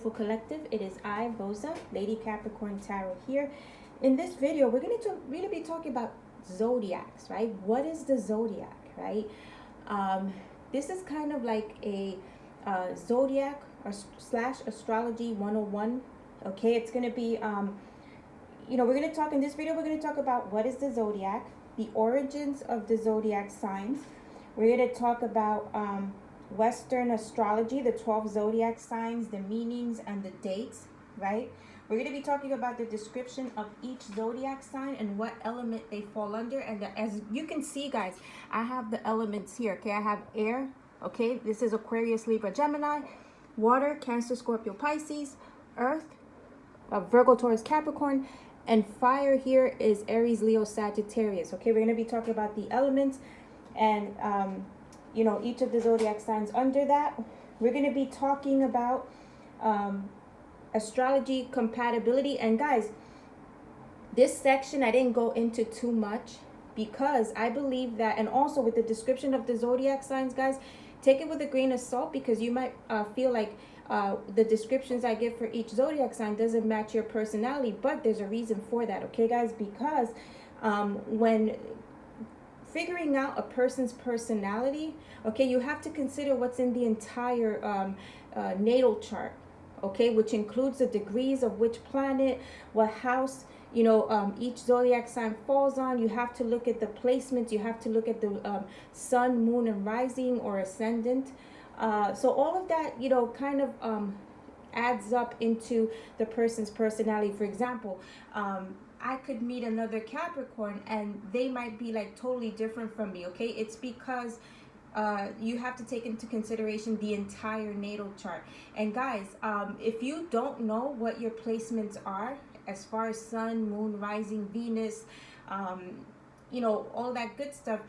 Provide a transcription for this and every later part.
beautiful collective. It is I, Boza, Lady Capricorn Tarot here. In this video, we're going to really be talking about zodiacs, right? What is the zodiac, right? This is kind of like a zodiac or slash astrology 101. Okay, it's going to be, we're going to talk in this video, we're going to talk about what is the zodiac, the origins of the zodiac signs. We're going to talk about Western Astrology, the 12 zodiac signs, the meanings and the dates, right? We're going to be talking about the description of each zodiac sign and what element they fall under. And as you can see, guys, I have the elements here, okay? I have air, okay? This is Aquarius, Libra, Gemini, water, Cancer, Scorpio, Pisces, earth, Virgo, Taurus, Capricorn, and fire here is Aries, Leo, Sagittarius, okay? We're going to be talking about the elements and, each of the zodiac signs under that. We're going to be talking about astrology compatibility. And guys, this section I didn't go into too much because I believe that, and also with the description of the zodiac signs, guys, take it with a grain of salt, because you might feel like the descriptions I give for each zodiac sign doesn't match your personality, but there's a reason for that, okay, guys? Because when figuring out a person's personality, okay, you have to consider what's in the entire natal chart, okay, which includes the degrees of which planet, what house, each zodiac sign falls on. You have to look at the placements. You have to look at the sun, moon, and rising or ascendant. So all of that, kind of adds up into the person's personality. For example, I could meet another Capricorn and they might be like totally different from me, okay? It's because you have to take into consideration the entire natal chart. And guys, if you don't know what your placements are as far as sun, moon, rising, Venus, all that good stuff,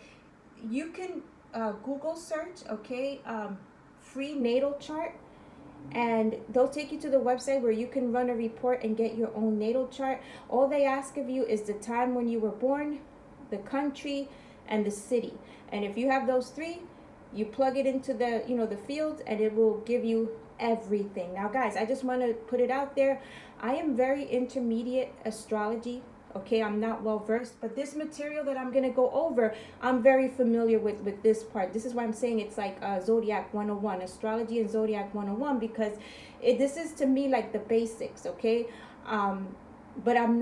you can Google search, okay, free natal chart, and they'll take you to the website where you can run a report and get your own natal chart. All they ask of you is the time when you were born, the country, and the city. And if you have those three, you plug it into the the field and it will give you everything. Now guys, I just want to put it out there, I am very intermediate astrology, okay? I'm not well versed, but this material that I'm going to go over, I'm very familiar with this part. This is why I'm saying it's like Zodiac 101, astrology and Zodiac 101, because this is to me like the basics, okay? But I'm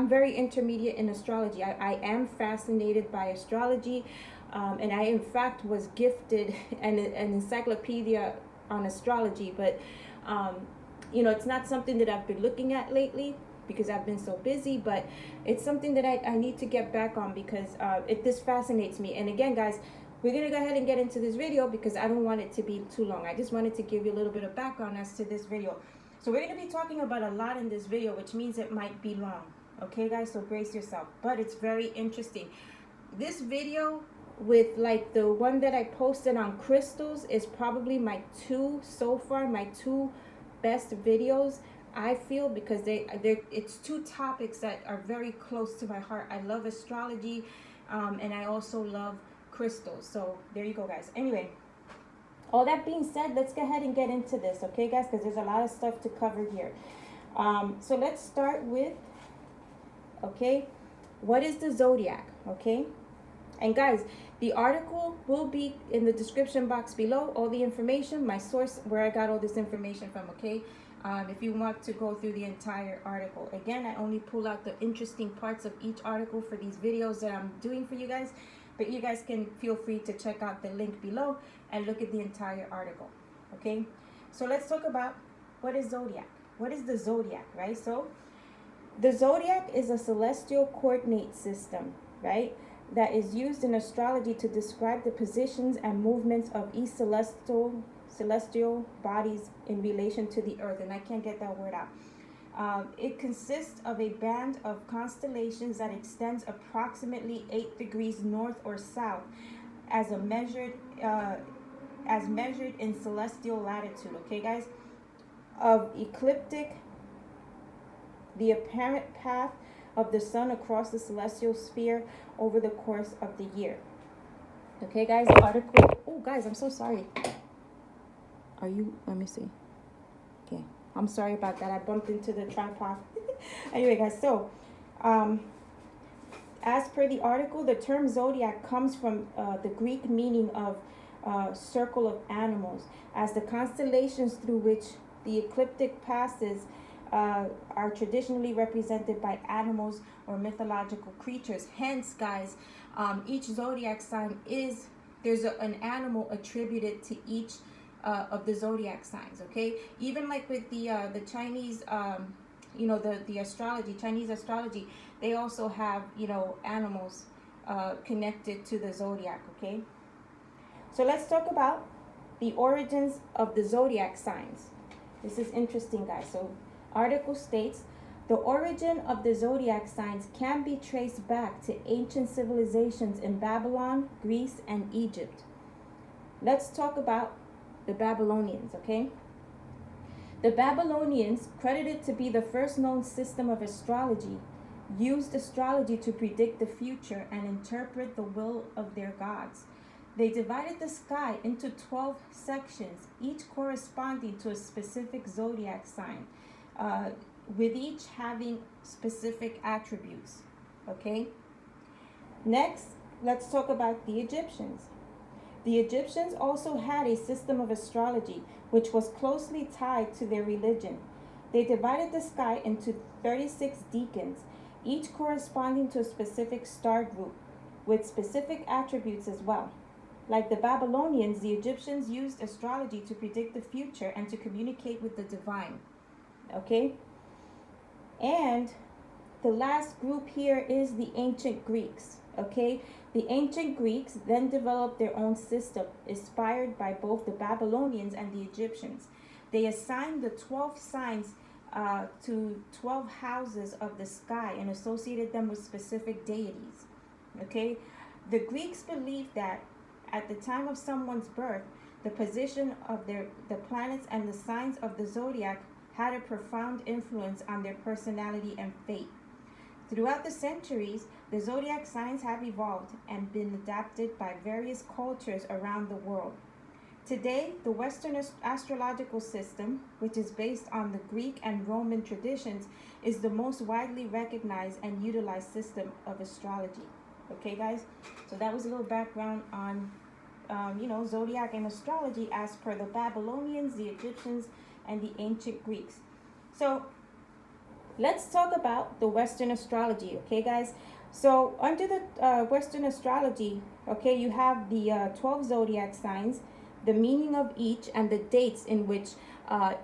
very intermediate in astrology. I am fascinated by astrology, and I in fact was gifted an encyclopedia on astrology, but it's not something that I've been looking at lately because I've been so busy, but it's something that I need to get back on because this fascinates me. And again, guys, we're gonna go ahead and get into this video because I don't want it to be too long. I just wanted to give you a little bit of background as to this video. So we're gonna be talking about a lot in this video, which means it might be long, okay guys? So brace yourself, but it's very interesting. This video with like the one that I posted on crystals is probably my two best videos, I feel, because it's two topics that are very close to my heart. I love astrology, and I also love crystals. So there you go, guys. Anyway, all that being said, let's go ahead and get into this, okay guys, because there's a lot of stuff to cover here. So let's start with, okay, what is the zodiac, okay? And guys, the article will be in the description box below, all the information, my source, where I got all this information from, okay? If you want to go through the entire article. Again, I only pull out the interesting parts of each article for these videos that I'm doing for you guys, but you guys can feel free to check out the link below and look at the entire article, okay? So let's talk about what is zodiac. What is the zodiac, right? So the zodiac is a celestial coordinate system, right, that is used in astrology to describe the positions and movements of each celestial bodies in relation to the earth. And I can't get that word out. It consists of a band of constellations that extends approximately 8 degrees north or south as measured in celestial latitude, okay guys, of ecliptic, the apparent path of the sun across the celestial sphere over the course of the year. Okay, guys, the article. Oh, guys, I'm so sorry. Are you? Let me see. I'm sorry about that. I bumped into the tripod. Anyway, guys, so um, as per the article, the term zodiac comes from the Greek meaning of circle of animals, as the constellations through which the ecliptic passes are traditionally represented by animals or mythological creatures. Hence, guys, each zodiac sign is, there's an animal attributed to each of the zodiac signs. Okay, even like with the Chinese, you know, the astrology, Chinese astrology, they also have, you know, animals connected to the zodiac. Okay, so let's talk about the origins of the zodiac signs. This is interesting, guys. So article states, the origin of the zodiac signs can be traced back to ancient civilizations in Babylon, Greece, and Egypt. Let's talk about the Babylonians, okay? The Babylonians, credited to be the first known system of astrology, used astrology to predict the future and interpret the will of their gods. They divided the sky into 12 sections, each corresponding to a specific zodiac sign, with each having specific attributes. Okay? Next, let's talk about the Egyptians. The Egyptians also had a system of astrology which was closely tied to their religion. They divided the sky into 36 decans, each corresponding to a specific star group, with specific attributes as well. Like the Babylonians, the Egyptians used astrology to predict the future and to communicate with the divine. Okay? And the last group here is the ancient Greeks. Okay? The ancient Greeks then developed their own system, inspired by both the Babylonians and the Egyptians. They assigned the 12 signs to 12 houses of the sky and associated them with specific deities. Okay? The Greeks believed that at the time of someone's birth, the position of the planets and the signs of the zodiac had a profound influence on their personality and fate. Throughout the centuries, the zodiac signs have evolved and been adapted by various cultures around the world. Today, the Western astrological system, which is based on the Greek and Roman traditions, is the most widely recognized and utilized system of astrology. Okay, guys? So that was a little background on, you know, zodiac and astrology as per the Babylonians, the Egyptians, and the ancient Greeks. So let's talk about the Western astrology, okay, guys? So under the Western astrology, okay, you have the 12 zodiac signs, the meaning of each, and the dates in which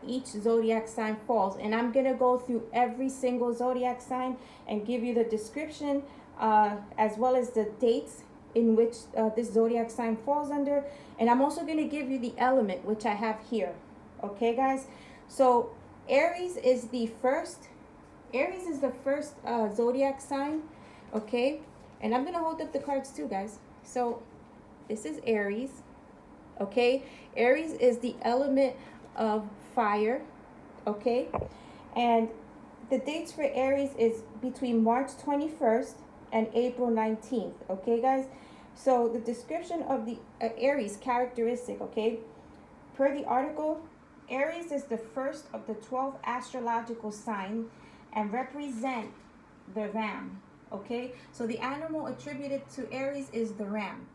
each zodiac sign falls. And I'm going to go through every single zodiac sign and give you the description as well as the dates in which this zodiac sign falls under. And I'm also going to give you the element, which I have here. Okay, guys? So Aries is the first zodiac sign, okay? And I'm going to hold up the cards too, guys. So this is Aries, okay? Aries is the element of fire, okay? And the dates for Aries is between March 21st and April 19th, okay, guys? So the description of the Aries characteristic, okay? Per the article, Aries is the first of the 12 astrological signs and represent the ram, okay? So the animal attributed to Aries is the ram.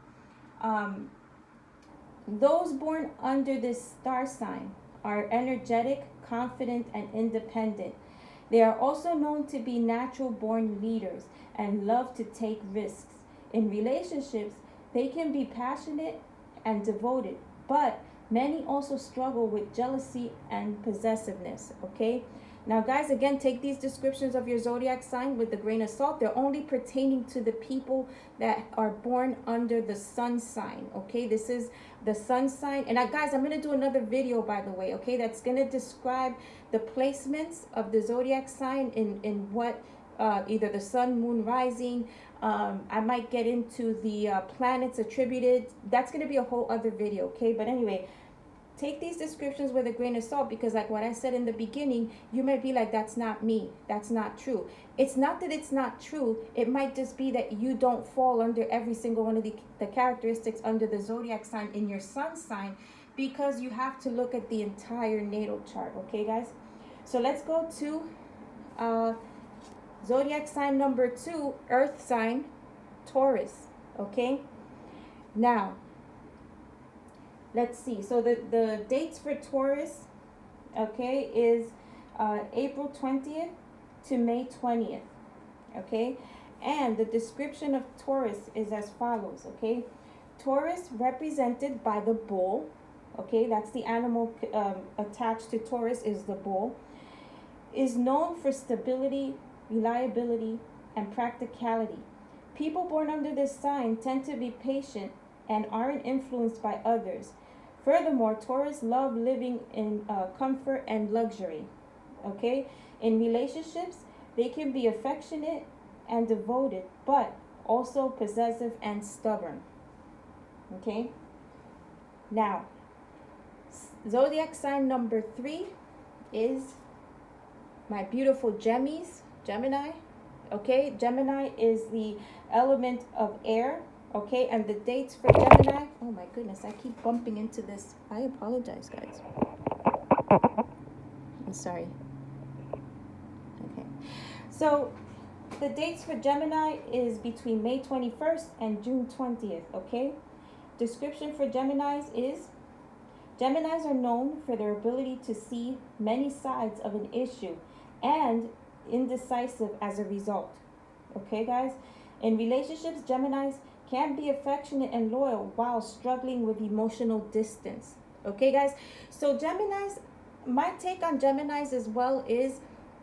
Those born under this star sign are energetic, confident, and independent. They are also known to be natural-born leaders and love to take risks. In relationships, they can be passionate and devoted, but many also struggle with jealousy and possessiveness, okay? Now, guys, again, take these descriptions of your zodiac sign with a grain of salt. They're only pertaining to the people that are born under the sun sign, okay? This is the sun sign. And guys, I'm going to do another video, by the way, okay? That's going to describe the placements of the zodiac sign in what, either the sun, moon, rising. I might get into the planets attributed. That's going to be a whole other video, okay? But anyway, take these descriptions with a grain of salt, because like what I said in the beginning, you might be like, that's not me. That's not true. It's not that it's not true. It might just be that you don't fall under every single one of the characteristics under the zodiac sign in your sun sign, because you have to look at the entire natal chart. Okay, guys? So let's go to zodiac sign number 2, earth sign, Taurus. Okay, now let's see. So the dates for Taurus, okay, is April 20th to May 20th. Okay, and the description of Taurus is as follows. Okay, Taurus represented by the bull. Okay, that's the animal attached to Taurus is the bull, is known for stability, reliability, and practicality. People born under this sign tend to be patient and aren't influenced by others. Furthermore, Taurus love living in comfort and luxury. Okay, in relationships, they can be affectionate and devoted, but also possessive and stubborn. Okay, now zodiac sign number 3 is my beautiful Gemini. Okay, Gemini is the element of air. Okay, and the dates for Gemini, oh my goodness, I keep bumping into this. I apologize, guys. I'm sorry. Okay, so the dates for Gemini is between May 21st and June 20th. Okay, description for Geminis is Geminis are known for their ability to see many sides of an issue and indecisive as a result. Okay, guys? In relationships, Geminis can be affectionate and loyal while struggling with emotional distance. Okay, guys? So Geminis, my take on Geminis as well is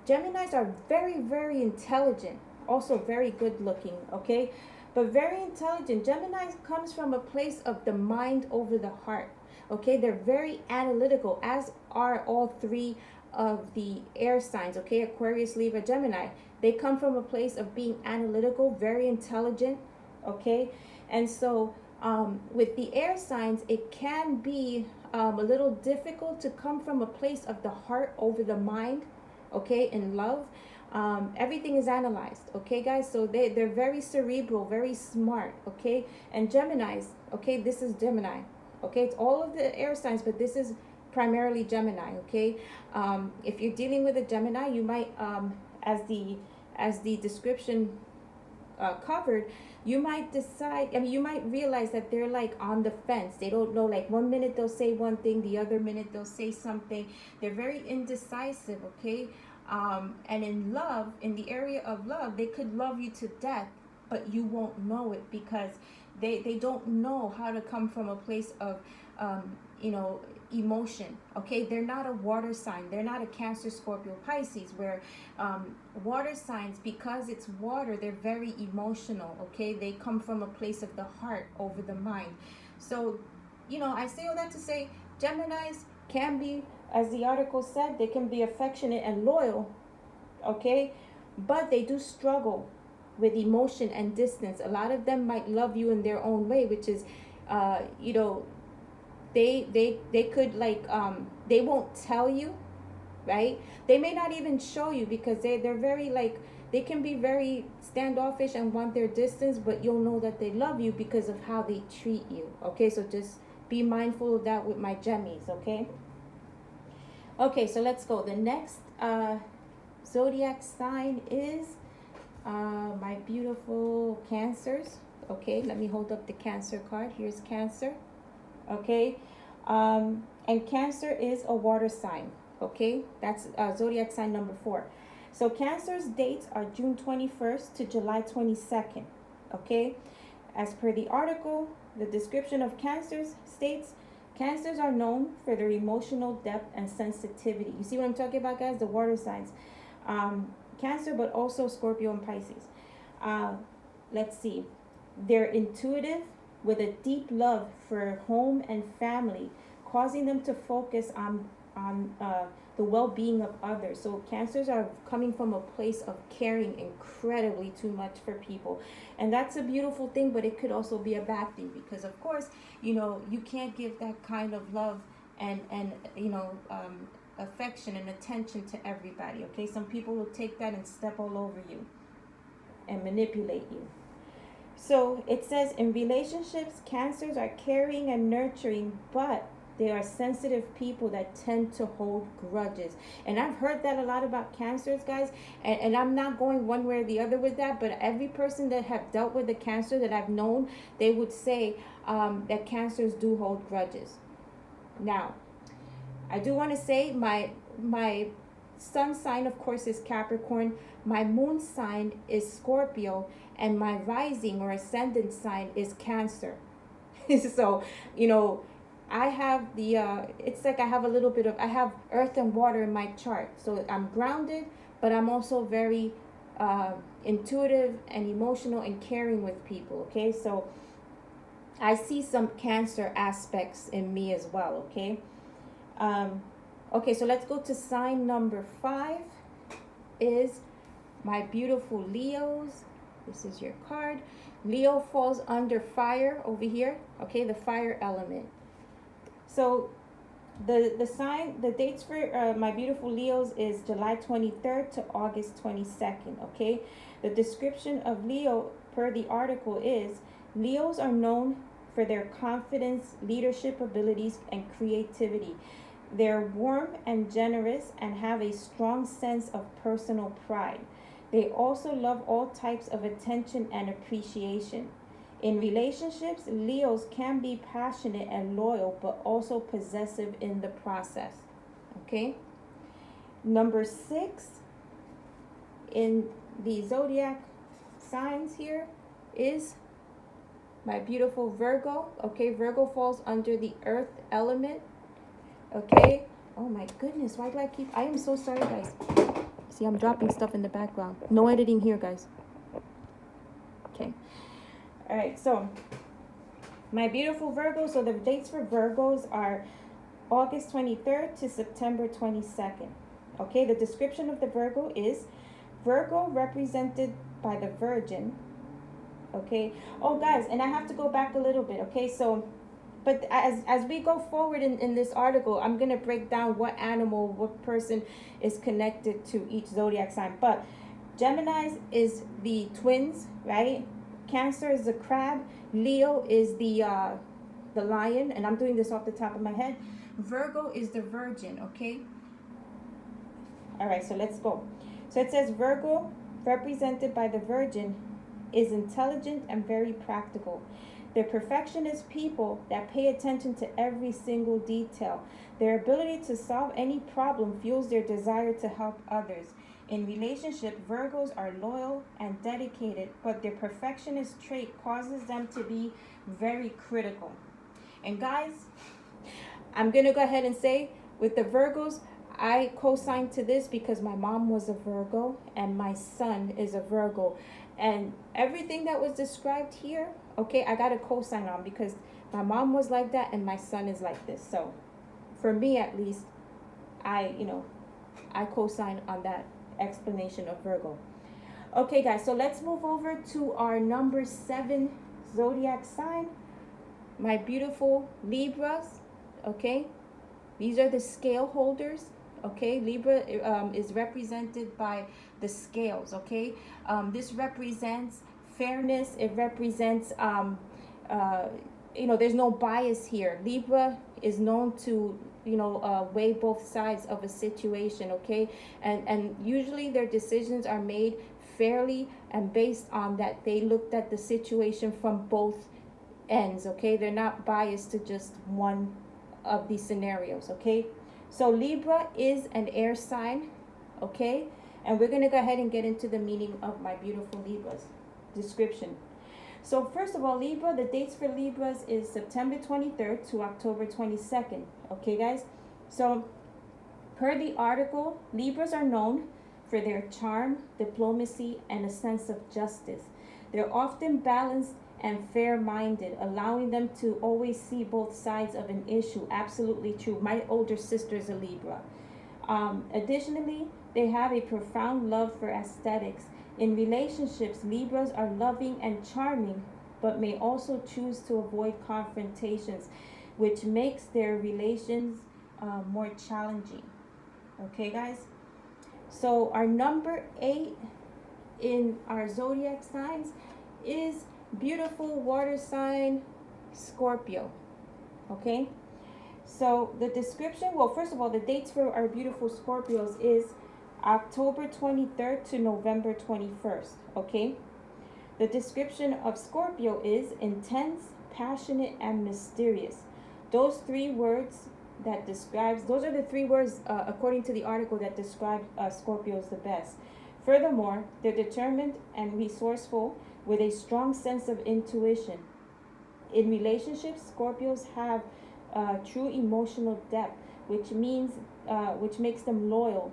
Geminis are very, very intelligent, also very good looking, okay? But very intelligent. Geminis comes from a place of the mind over the heart. Okay, they're very analytical, as are all 3 of the air signs. Okay, Aquarius, Libra, Gemini. They come from a place of being analytical, very intelligent. Okay, and so with the air signs, it can be a little difficult to come from a place of the heart over the mind. Okay, in love. Everything is analyzed. Okay, guys, so they're very cerebral, very smart. Okay, and Geminis, okay, this is Gemini. Okay, it's all of the air signs, but this is primarily Gemini. Okay, if you're dealing with a Gemini, you might as the description covered, you might decide, I mean, you might realize that they're like on the fence. They don't know, like one minute they'll say one thing, the other minute they'll say something. They're very indecisive. Okay, and in love, in the area of love, they could love you to death, but you won't know it because they don't know how to come from a place of emotion. Okay, they're not a water sign. They're not a Cancer, Scorpio, Pisces, where water signs, because it's water, they're very emotional. Okay, they come from a place of the heart over the mind. So I say all that to say Geminis can be, as the article said, they can be affectionate and loyal. Okay, but they do struggle with emotion and distance. A lot of them might love you in their own way, which is they could they won't tell you, right? They may not even show you because they're very they can be very standoffish and want their distance, but you'll know that they love you because of how they treat you. Okay, so just be mindful of that with my Gemmies. Okay, so let's go. The next zodiac sign is my beautiful Cancers. Okay, let me hold up the Cancer card. Here's Cancer. Okay, and Cancer is a water sign. Okay, that's zodiac sign number 4. So Cancer's dates are June 21st to July 22nd. Okay, as per the article, the description of Cancers states Cancers are known for their emotional depth and sensitivity. You see what I'm talking about, guys? The water signs. Cancer, but also Scorpio and Pisces. Let's see. They're intuitive with a deep love for home and family, causing them to focus on the well-being of others. So Cancers are coming from a place of caring incredibly too much for people, and that's a beautiful thing, but it could also be a bad thing because, of course, you can't give that kind of love and affection and attention to everybody. Okay, some people will take that and step all over you and manipulate you. So it says in relationships, Cancers are caring and nurturing, but They are sensitive people that tend to hold grudges. And I've heard that a lot about Cancers, guys. And I'm not going one way or the other with that, but every person that have dealt with a Cancer that I've known, they would say that Cancers do hold grudges. Now, I do want to say my sun sign, of course, is Capricorn. My moon sign is Scorpio, and my rising or ascendant sign is Cancer. So, I have the it's like I have a little bit of, I have earth and water in my chart. So I'm grounded, but I'm also very intuitive and emotional and caring with people. Okay, so I see some Cancer aspects in me as well. Okay. Okay, so let's go to sign number 5 is my beautiful Leos. This is your card. Leo falls under fire over here. Okay, the fire element. So the dates for my beautiful Leos is July 23rd to August 22nd. Okay, the description of Leo per the article is Leos are known for their confidence, leadership abilities, and creativity. They're warm and generous and have a strong sense of personal pride. They also love all types of attention and appreciation. In relationships, Leos can be passionate and loyal, but also possessive in the process. Okay? Number 6 in the zodiac signs here is my beautiful Virgo. Okay, Virgo falls under the earth element. Okay. Oh my goodness, why do I am so sorry, guys. See, I'm dropping stuff in the background. No editing here, guys. Okay. All right, so my beautiful Virgo. So the dates for Virgos are August 23rd to September 22nd. Okay, the description of the Virgo is Virgo represented by the Virgin. Okay. Oh, guys, and I have to go back a little bit. Okay, so but as we go forward in this article, I'm going to break down what animal, what person is connected to each zodiac sign. But Gemini is the twins, right? Cancer is the crab. Leo is the lion. And I'm doing this off the top of my head. Virgo is the virgin, okay? All right, so let's go. So it says Virgo, represented by the Virgin, is intelligent and very practical. They're perfectionist people that pay attention to every single detail. Their ability to solve any problem fuels their desire to help others. In relationship, Virgos are loyal and dedicated, but their perfectionist trait causes them to be very critical. And guys, I'm going to go ahead and say, with the Virgos, I co-sign to this because my mom was a Virgo and my son is a Virgo. And everything that was described here, okay, I got to co-sign on because my mom was like that and my son is like this. So for me, at least, I co-sign on that explanation of Virgo. Okay, guys, so let's move over to our number 7 zodiac sign. My beautiful Libras, okay? These are the scale holders, okay? Libra is represented by the scales, okay? This represents fairness. It represents, there's no bias here. Libra is known to, weigh both sides of a situation, okay? And usually their decisions are made fairly and based on that they looked at the situation from both ends, okay? They're not biased to just one of these scenarios, okay? So Libra is an air sign, okay? And we're going to go ahead and get into the meaning of my beautiful Libras description. So first of all, Libra, the dates for Libras is September 23rd to October 22nd. Okay, guys? So per the article, Libras are known for their charm, diplomacy, and a sense of justice. They're often balanced and fair-minded, allowing them to always see both sides of an issue. Absolutely true. My older sister is a Libra. Additionally, they have a profound love for aesthetics. In relationships, Libras are loving and charming, but may also choose to avoid confrontations, which makes their relations more challenging. Okay, guys? So our number 8 in our zodiac signs is beautiful water sign Scorpio. Okay? So the description, well, first of all, the dates for our beautiful Scorpios is October 23rd to November 21st, okay? The description of Scorpio is intense, passionate, and mysterious. Those three words those are the three words, according to the article, that describe Scorpios the best. Furthermore, they're determined and resourceful with a strong sense of intuition. In relationships, Scorpios have true emotional depth, which makes them loyal,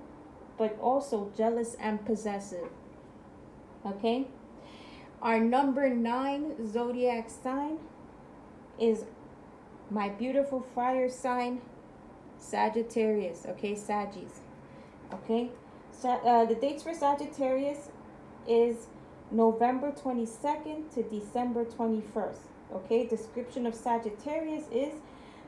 but also jealous and possessive. Okay? Our number 9 zodiac sign is my beautiful fire sign, Sagittarius. Okay, Saggies. Okay? The dates for Sagittarius is November 22nd to December 21st. Okay, description of Sagittarius is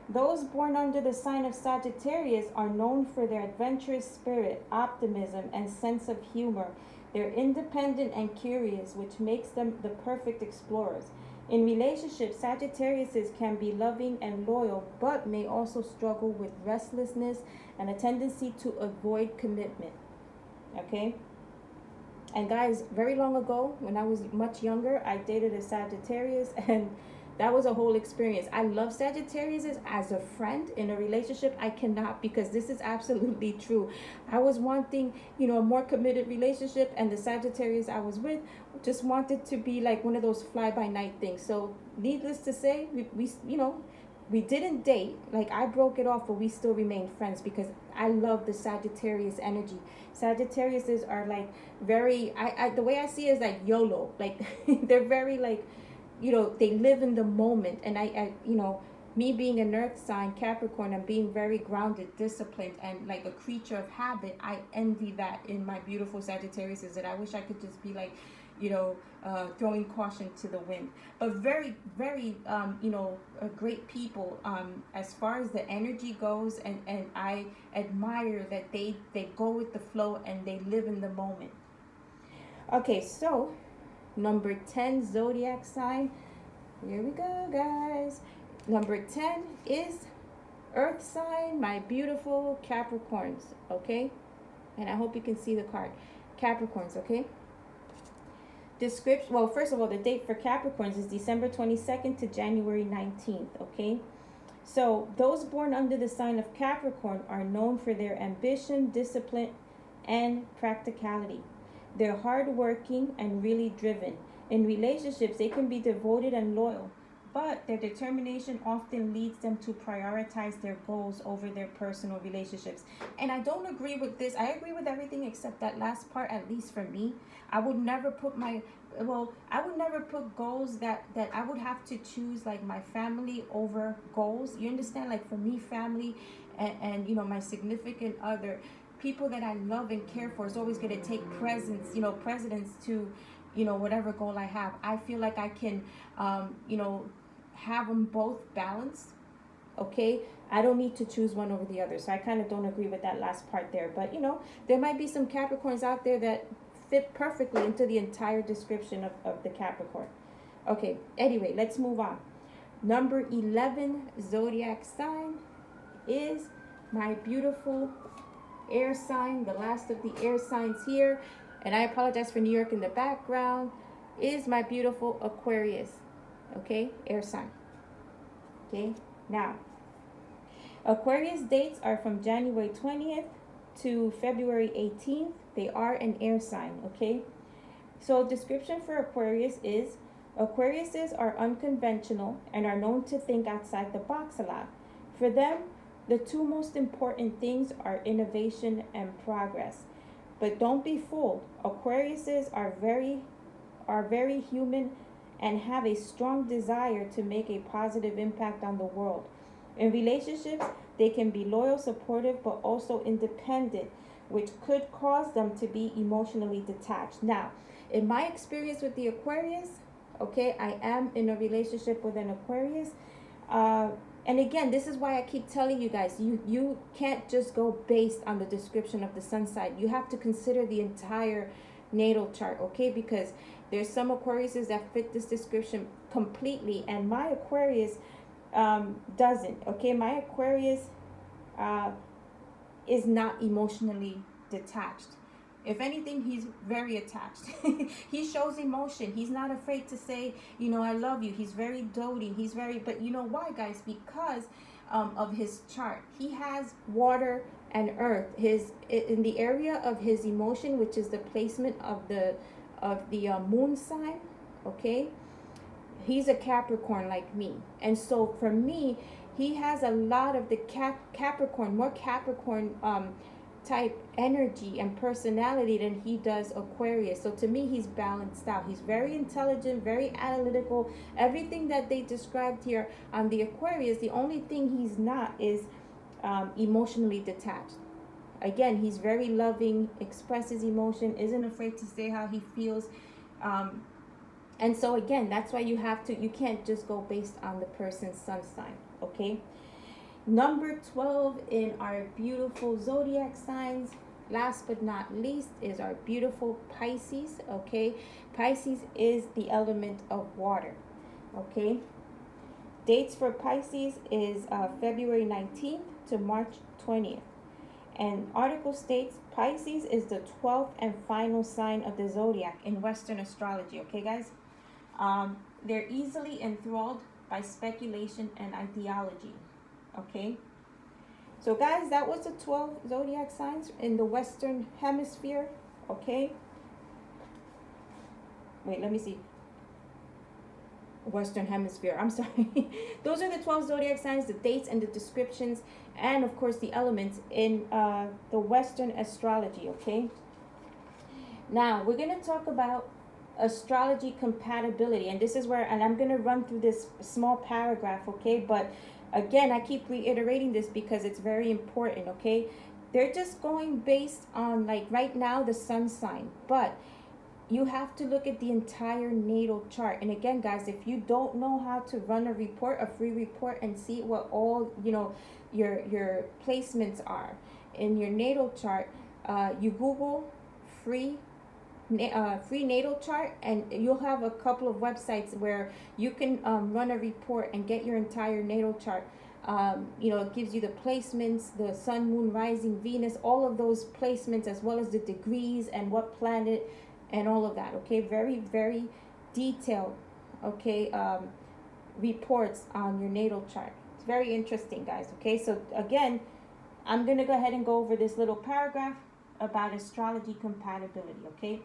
those born under the sign of Sagittarius are known for their adventurous spirit, optimism, and sense of humor. They're independent and curious, which makes them the perfect explorers. In relationships, Sagittariuses can be loving and loyal, but may also struggle with restlessness and a tendency to avoid commitment. Okay? And guys, very long ago, when I was much younger, I dated a Sagittarius, and that was a whole experience. I love Sagittarius as a friend. In a relationship, I cannot, because this is absolutely true. I was wanting, a more committed relationship, and the Sagittarius I was with just wanted to be like one of those fly-by-night things. So needless to say, we didn't date. Like, I broke it off, but we still remained friends because I love the Sagittarius energy. Sagittariuses are like very, the way I see it is like YOLO. Like, they're very like, they live in the moment. And I me being an earth sign, Capricorn, and being very grounded, disciplined, and like a creature of habit, I envy that in my beautiful Sagittariuses, that I wish I could just be like, throwing caution to the wind. But very, very, great people, as far as the energy goes, and I admire that they go with the flow and they live in the moment. Okay, so number 10 zodiac sign. Here we go, guys. Number 10 is earth sign, my beautiful Capricorns, okay? And I hope you can see the card. Capricorns, okay? Description, well, first of all, the date for Capricorns is December 22nd to January 19th, okay? So those born under the sign of Capricorn are known for their ambition, discipline, and practicality. They're hardworking and really driven. In relationships, they can be devoted and loyal, but their determination often leads them to prioritize their goals over their personal relationships. And I don't agree with this. I agree with everything except that last part, at least for me. I would never put goals that I would have to choose, like my family over goals. You understand? Like, for me, family and my significant other, people that I love and care for, is always going to take precedence to, whatever goal I have. I feel like I can, have them both balanced. Okay, I don't need to choose one over the other. So I kind of don't agree with that last part there. But there might be some Capricorns out there that fit perfectly into the entire description of the Capricorn. Okay, anyway, let's move on. Number 11 zodiac sign is my beautiful air sign, the last of the air signs here. And I apologize for New York in the background. Is my beautiful Aquarius. Okay, air sign. Okay, now Aquarius dates are from January 20th to February 18th. They are an air sign. Okay, so description for Aquarius is Aquariuses are unconventional and are known to think outside the box a lot. For them, the two most important things are innovation and progress. But don't be fooled. Aquariuses are very human and have a strong desire to make a positive impact on the world. In relationships, they can be loyal, supportive, but also independent, which could cause them to be emotionally detached. Now, in my experience with the Aquarius, okay, I am in a relationship with an Aquarius. And again, this is why I keep telling you guys, you can't just go based on the description of the sun sign. You have to consider the entire natal chart, okay? Because there's some Aquariuses that fit this description completely. And my Aquarius, doesn't. Okay, my Aquarius uh, is not emotionally detached. If anything, he's very attached. He shows emotion. He's not afraid to say, I love you. He's very doting. He's very, but you know why, guys? Because of his chart. He has water and earth. His in the area of his emotion, which is the placement of the moon sign. Okay, he's a Capricorn like me, and so for me, he has a lot of the Capricorn, more Capricorn type energy and personality than he does Aquarius. So to me, he's balanced out. He's very intelligent, very analytical. Everything that they described here on the Aquarius, the only thing he's not is emotionally detached. Again, he's very loving, expresses emotion, isn't afraid to say how he feels. Um, and so again, that's why you can't just go based on the person's sun sign, okay? Number 12 in our beautiful zodiac signs, last but not least, is our beautiful Pisces, okay? Pisces is the element of water, okay? Dates for Pisces is February 19th to March 20th. And article states Pisces is the 12th and final sign of the zodiac in Western astrology, okay, guys? They're easily enthralled by speculation and ideology. Okay, so guys, that was the 12 zodiac signs in the Western Hemisphere. Okay, wait, let me see. Western Hemisphere, I'm sorry. Those are the 12 zodiac signs, the dates and the descriptions, and of course the elements in the Western astrology. Okay, now we're going to talk about astrology compatibility, and this is where, and I'm going to run through this small paragraph, okay? But again, I keep reiterating this because it's very important, okay? They're just going based on, like, right now, the sun sign, but you have to look at the entire natal chart. And again, guys, if you don't know how to run a free report, and see what all, your placements are in your natal chart, you Google free natal chart, and you'll have a couple of websites where you can run a report and get your entire natal chart. It gives you the placements, the sun, moon, rising, Venus, all of those placements, as well as the degrees and what planet and all of that. Okay, very, very detailed, okay, reports on your natal chart. It's very interesting, guys. Okay, so again, I'm going to go ahead and go over this little paragraph about astrology compatibility. Okay,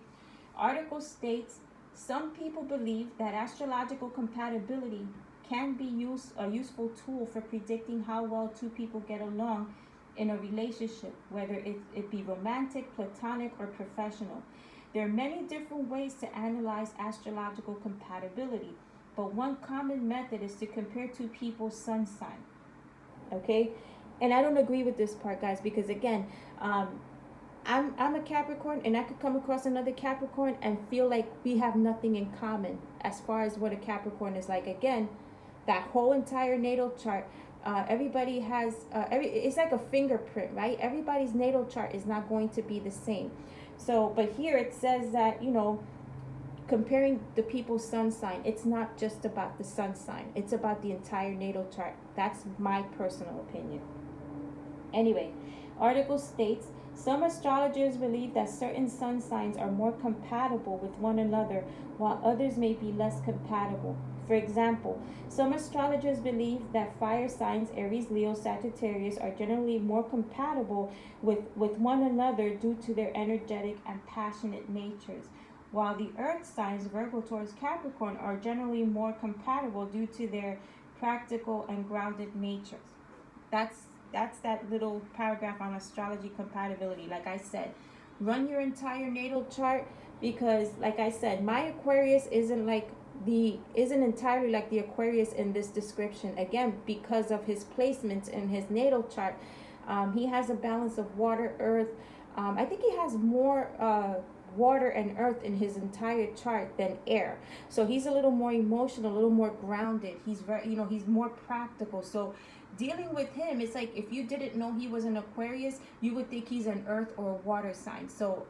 article states some people believe that astrological compatibility can be a useful tool for predicting how well two people get along in a relationship, whether it be romantic, platonic, or professional. There are many different ways to analyze astrological compatibility, but one common method is to compare two people's sun sign. Okay, and I don't agree with this part, guys, because again, I'm a Capricorn, and I could come across another Capricorn and feel like we have nothing in common as far as what a Capricorn is like. Again, that whole entire natal chart, everybody has it's like a fingerprint, right? Everybody's natal chart is not going to be the same. So, but here it says that, comparing the people's sun sign, it's not just about the sun sign, it's about the entire natal chart. That's my personal opinion. Anyway, article states some astrologers believe that certain sun signs are more compatible with one another, while others may be less compatible. For example, some astrologers believe that fire signs Aries, Leo, Sagittarius are generally more compatible with one another due to their energetic and passionate natures, while the earth signs Virgo, Taurus, Capricorn are generally more compatible due to their practical and grounded natures. That's that little paragraph on astrology compatibility. Like I said, run your entire natal chart, because like I said, my Aquarius isn't entirely like the Aquarius in this description. Again, because of his placements in his natal chart, he has a balance of water, earth. I think he has more water and earth in his entire chart than air. So he's a little more emotional, a little more grounded. He's very, he's more practical. So dealing with him, it's like if you didn't know he was an Aquarius, you would think he's an earth or a water sign. So,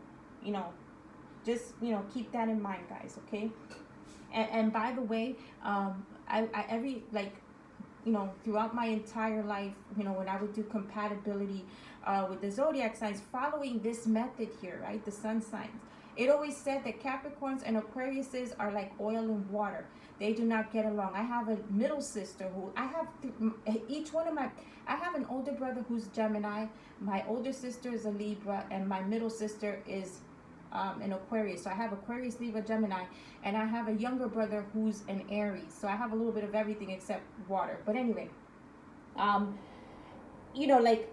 just, keep that in mind, guys, okay? And by the way, throughout my entire life, when I would do compatibility with the zodiac signs, following this method here, right? The sun signs. It always said that Capricorns and Aquariuses are like oil and water. They do not get along. I have a middle sister who I have an older brother who's Gemini. My older sister is a Libra, and my middle sister is an Aquarius. So I have Aquarius, Libra, Gemini, and I have a younger brother who's an Aries. So I have a little bit of everything except water. But anyway, like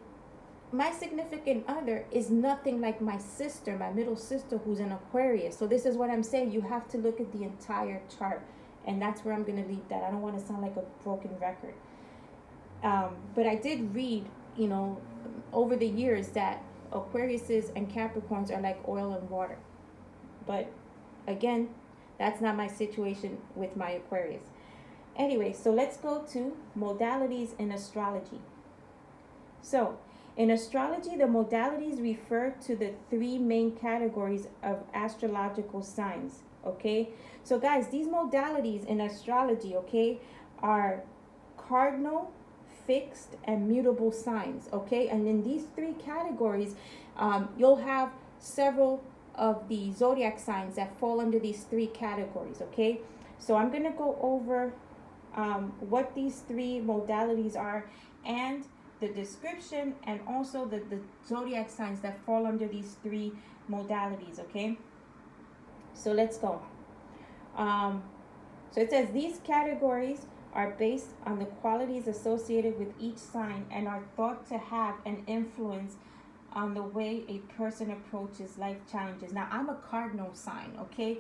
my significant other is nothing like my sister, my middle sister, who's an Aquarius. So this is what I'm saying. You have to look at the entire chart. And that's where I'm going to leave that. I don't want to sound like a broken record. But I did read, over the years that Aquariuses and Capricorns are like oil and water. But again, that's not my situation with my Aquarius. Anyway, so let's go to modalities in astrology. So in astrology, the modalities refer to the three main categories of astrological signs. Okay, so guys, these modalities in astrology, okay, are cardinal, fixed, and mutable signs. Okay, and in these three categories, you'll have several of the zodiac signs that fall under these three categories. Okay, so I'm going to go over what these three modalities are, and the description, and also the zodiac signs that fall under these three modalities. Okay, so let's go. So it says these categories are based on the qualities associated with each sign and are thought to have an influence on the way a person approaches life challenges. Now, I'm a cardinal sign, okay?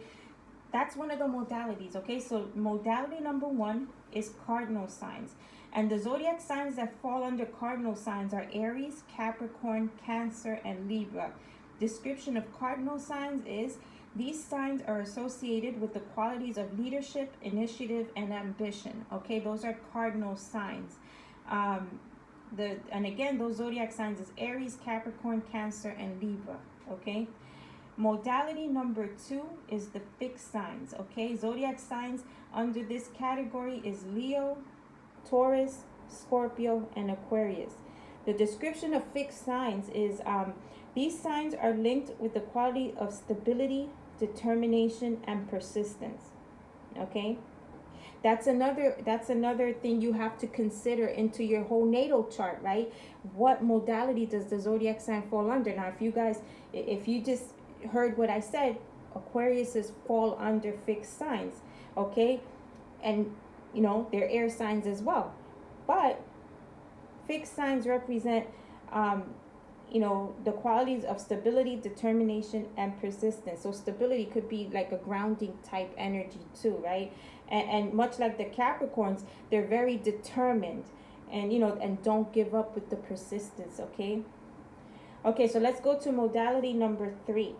That's one of the modalities, okay? So modality number 1 is cardinal signs. And the zodiac signs that fall under cardinal signs are Aries, Capricorn, Cancer, and Libra. Description of cardinal signs is: these signs are associated with the qualities of leadership, initiative, and ambition. Okay, those are cardinal signs. And again, those zodiac signs is Aries, Capricorn, Cancer, and Libra. Okay. Modality number 2 is the fixed signs. Okay, zodiac signs under this category is Leo, Taurus, Scorpio, and Aquarius. The description of fixed signs is these signs are linked with the quality of stability, determination, and persistence. Okay, that's another thing you have to consider into your whole natal chart, right? What modality does the zodiac sign fall under? Now, if you just heard what I said, Aquariuses fall under fixed signs. Okay, and they're air signs as well, but fixed signs represent the qualities of stability, determination, and persistence. So stability could be like a grounding type energy too, right? And much like the Capricorns, they're very determined and and don't give up with the persistence. Okay, so let's go to modality number 3,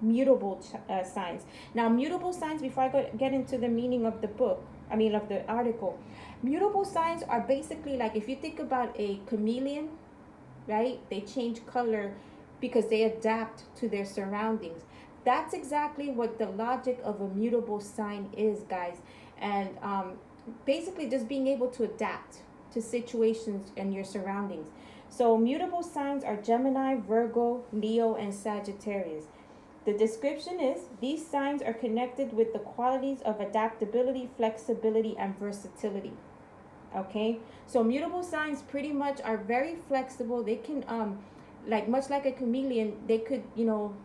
mutable signs. Now, mutable signs, before I get into the meaning of of the article, mutable signs are basically like, if you think about a chameleon, right? They change color because they adapt to their surroundings. That's exactly what the logic of a mutable sign is, guys. And basically just being able to adapt to situations and your surroundings. So mutable signs are Gemini, Virgo, Leo, and Sagittarius. The description is these signs are connected with the qualities of adaptability, flexibility, and versatility. Okay, so mutable signs pretty much are very flexible. They can much like a chameleon, they could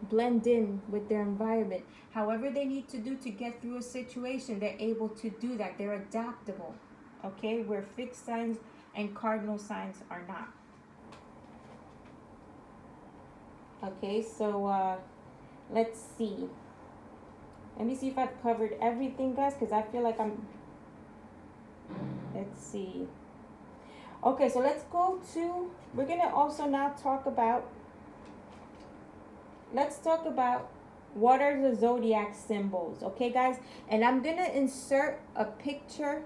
blend in with their environment. However they need to do to get through a situation, they're able to do that. They're adaptable. Okay, where fixed signs and cardinal signs are not. Okay, so let's see. Let me see if I've covered everything, guys, because I feel like let's see. Okay, so we're going to also now talk about what are the zodiac symbols. Okay, guys? And I'm going to insert a picture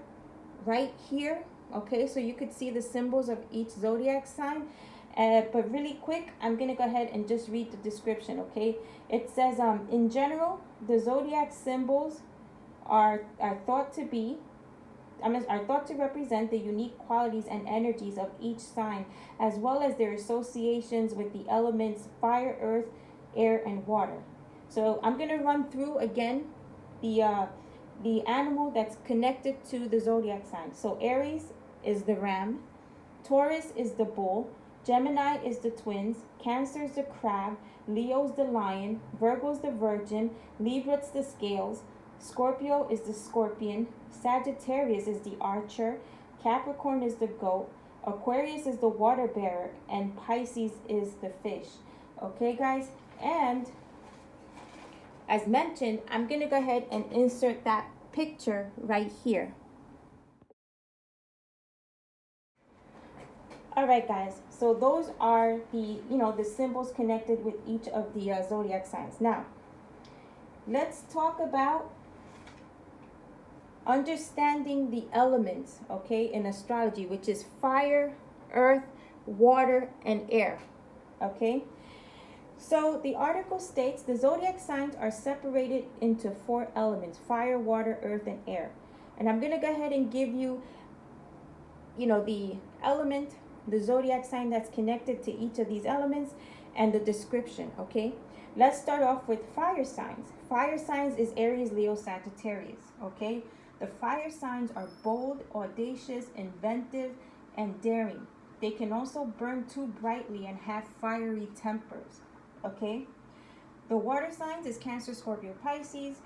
right here. Okay, so you could see the symbols of each zodiac sign. But really quick, I'm going to go ahead and just read the description, okay? It says, in general, the zodiac symbols are thought to be are thought to represent the unique qualities and energies of each sign, as well as their associations with the elements fire, earth, air, and water. So I'm going to run through again the animal that's connected to the zodiac sign. So Aries is the ram, Taurus is the bull, Gemini is the twins, Cancer is the crab, Leo's the lion, Virgo's the virgin, Libra's the scales, Scorpio is the scorpion, Sagittarius is the archer, Capricorn is the goat, Aquarius is the water bearer, and Pisces is the fish. Okay, guys? And as mentioned, I'm going to go ahead and insert that picture right here. All right, guys. So those are the symbols connected with each of the zodiac signs. Now, let's talk about understanding the elements, okay, in astrology, which is fire, earth, water, and air, okay? So the article states the zodiac signs are separated into 4 elements: fire, water, earth, and air. And I'm going to go ahead and give you, the element, the zodiac sign that's connected to each of these elements, and the description, okay? Let's start off with fire signs. Fire signs is Aries, Leo, Sagittarius, okay? The fire signs are bold, audacious, inventive, and daring. They can also burn too brightly and have fiery tempers, okay? The water signs is Cancer, Scorpio, Pisces.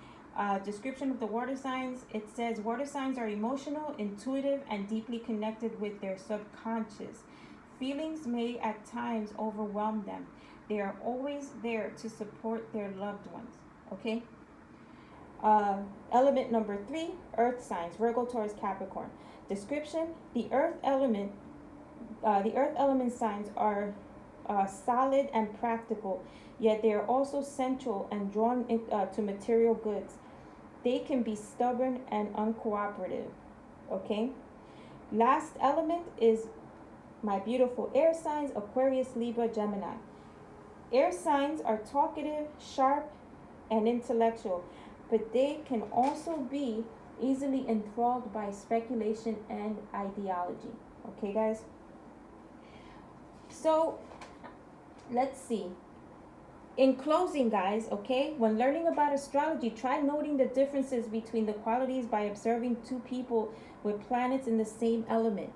Description of the water signs, it says water signs are emotional, intuitive, and deeply connected with their subconscious. Feelings may at times overwhelm them. They are always there to support their loved ones, okay? Element number 3, earth signs, Virgo, Taurus, Capricorn. Description, the earth element signs are solid and practical, yet they are also sensual and drawn to material goods. They can be stubborn and uncooperative, okay? Last element is my beautiful air signs, Aquarius, Libra, Gemini. Air signs are talkative, sharp, and intellectual, but they can also be easily enthralled by speculation and ideology. Okay, guys? So, let's see. In closing, guys, okay, when learning about astrology, try noting the differences between the qualities by observing 2 people with planets in the same element,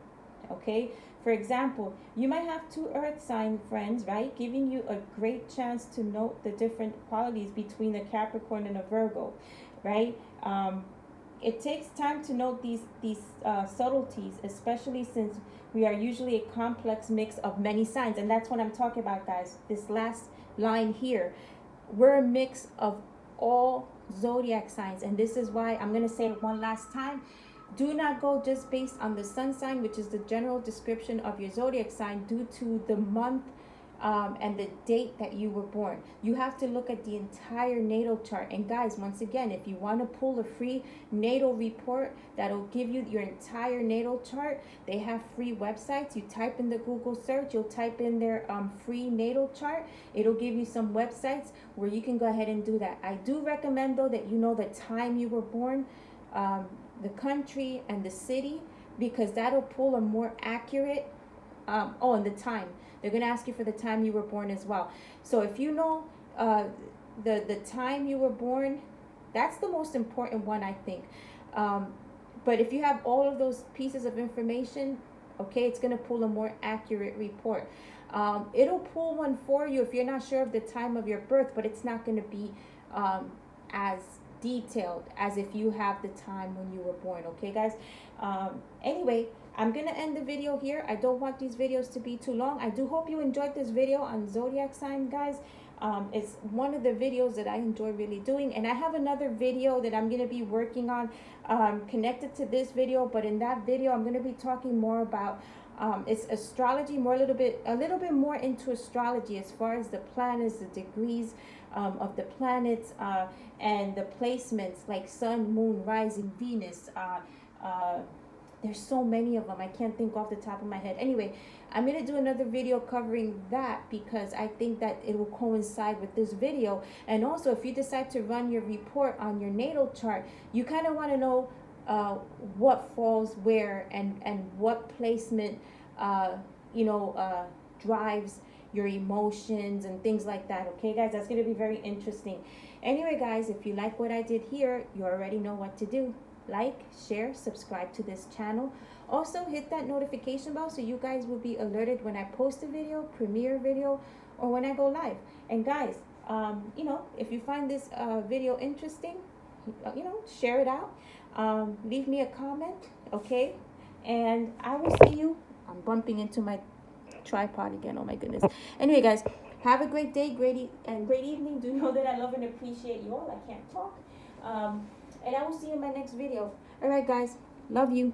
okay? For example, you might have 2 earth sign friends, right, giving you a great chance to note the different qualities between a Capricorn and a Virgo, right? It takes time to note these subtleties, especially since we are usually a complex mix of many signs, and that's what I'm talking about, guys. This last line here, we're a mix of all zodiac signs, and this is why I'm going to say it one last time. Do not go just based on the sun sign, which is the general description of your zodiac sign, due to the month and the date that you were born. You have to look at the entire natal chart. And guys, once again, if you want to pull a free natal report that'll give you your entire natal chart, they have free websites. You type in the Google search, you'll type in their free natal chart. It'll give you some websites where you can go ahead and do that. I do recommend, though, that you know the time you were born, the country, and the city, because that'll pull a more accurate and the time. They're going to ask you for the time you were born as well. So if you know the time you were born, that's the most important one, I think. But if you have all of those pieces of information, okay, it's going to pull a more accurate report. It'll pull one for you if you're not sure of the time of your birth, but it's not going to be as detailed as if you have the time when you were born. Okay, guys? Anyway, I'm going to end the video here. I don't want these videos to be too long. I do hope you enjoyed this video on zodiac sign, guys. It's one of the videos that I enjoy really doing, and I have another video that I'm going to be working on connected to this video, but in that video I'm going to be talking more about it's astrology, a little bit more into astrology as far as the planets, the degrees of the planets, and the placements like sun, moon, rising, Venus. There's so many of them, I can't think off the top of my head. Anyway, I'm going to do another video covering that because I think that it will coincide with this video. And also, if you decide to run your report on your natal chart, you kind of want to know what falls where, and what placement uh, you know drives your emotions and things like that. Okay, guys, that's going to be very interesting. Anyway, guys, if you like what I did here, you already know what to do. Like, share, subscribe to this channel. Also, hit that notification bell so you guys will be alerted when I post a video, premiere a video, or when I go live. And guys, if you find this video interesting, share it out. Leave me a comment, okay? And I will see you. I'm bumping into my tripod again. Oh my goodness. Anyway, guys, have a great day, great evening. Do know that I love and appreciate you all. I can't talk. And I will see you in my next video. All right, guys. Love you.